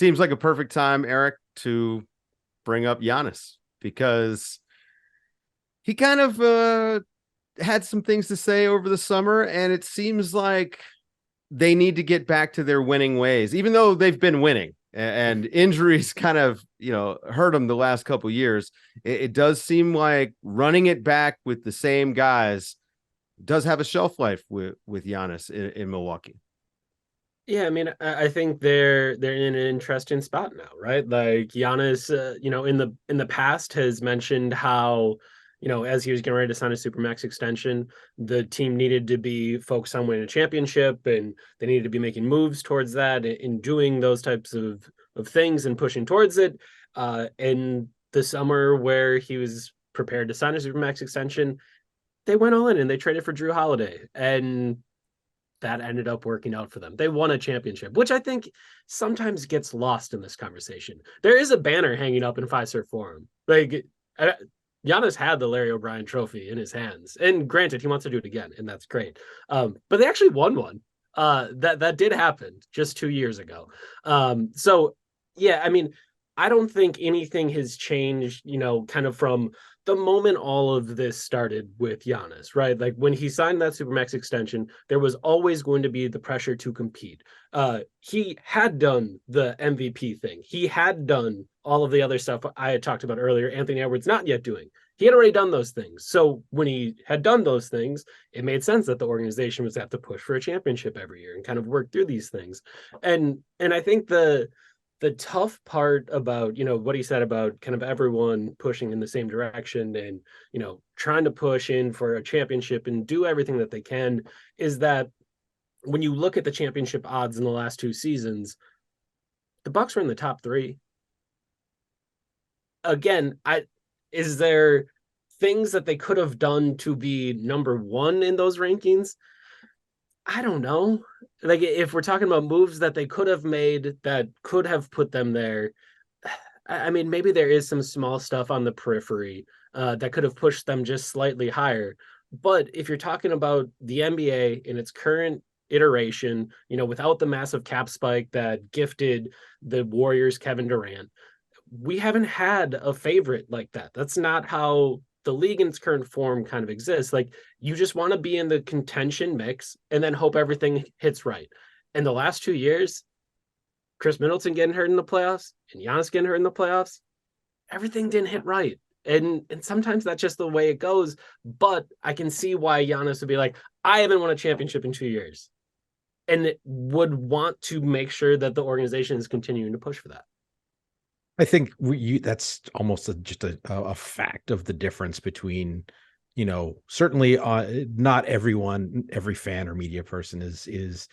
seems like a perfect time, Eric, to bring up Giannis because he kind of had some things to say over the summer, and it seems like they need to get back to their winning ways, even though they've been winning. And injuries kind of, hurt them the last couple of years. It does seem like running it back with the same guys does have a shelf life with Giannis in Milwaukee. Yeah, I mean, I think they're in an interesting spot now, right? Like Giannis, in the past has mentioned how, as he was getting ready to sign a supermax extension, the team needed to be focused on winning a championship, and they needed to be making moves towards that and doing those types of things and pushing towards it. In the summer where he was prepared to sign a supermax extension, they went all in and they traded for Drew Holiday, and that ended up working out for them. They won a championship, which I think sometimes gets lost in this conversation. There is a banner hanging up in Fiserv Forum. Like, Giannis had the Larry O'Brien trophy in his hands, and granted, he wants to do it again, and that's great. But they actually won one. That did happen just 2 years ago. So yeah, I mean, I don't think anything has changed. Kind of from the moment all of this started with Giannis, right? Like when he signed that Supermax extension, there was always going to be the pressure to compete. He had done the MVP thing. He had done all of the other stuff I had talked about earlier, Anthony Edwards not yet doing. He had already done those things. So when he had done those things, it made sense that the organization was have to push for a championship every year and kind of work through these things. And I think the tough part about what he said about kind of everyone pushing in the same direction and trying to push in for a championship and do everything that they can is that when you look at the championship odds in the last 2 seasons, the Bucks were in the top three. Again, I is there things that they could have done to be number one in those rankings? I don't know. Like if we're talking about moves that they could have made that could have put them there, I mean, maybe there is some small stuff on the periphery that could have pushed them just slightly higher. But if you're talking about the NBA in its current iteration, without the massive cap spike that gifted the Warriors Kevin Durant, we haven't had a favorite like that. That's not how the league in its current form kind of exists. Like you just want to be in the contention mix and then hope everything hits right. In the last 2 years, Chris Middleton getting hurt in the playoffs and Giannis getting hurt in the playoffs, everything didn't hit right. And sometimes that's just the way it goes. But I can see why Giannis would be like, I haven't won a championship in 2 years, and it would want to make sure that the organization is continuing to push for that. I think that's almost just a fact of the difference between, certainly not every fan or media person is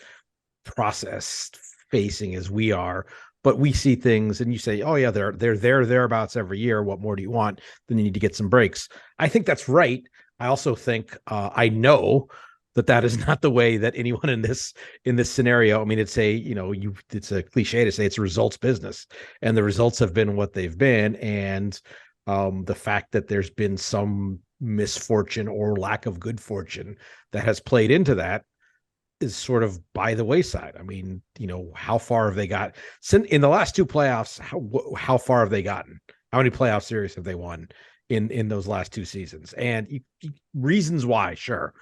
process facing as we are, but we see things and you say, oh yeah, they're thereabouts every year. What more do you want? Then you need to get some breaks. I think that's right. I also think I know that is not the way that anyone in this scenario. I mean, it's a cliche to say it's a results business, and the results have been what they've been. And the fact that there's been some misfortune or lack of good fortune that has played into that is sort of by the wayside. I mean, how far have they got in the last two playoffs? How far have they gotten? How many playoff series have they won in those last 2 seasons? And reasons why, sure.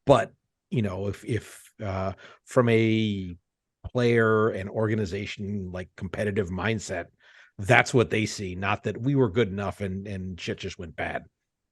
But, if from a player and organization, like competitive mindset, that's what they see, not that we were good enough and shit just went bad.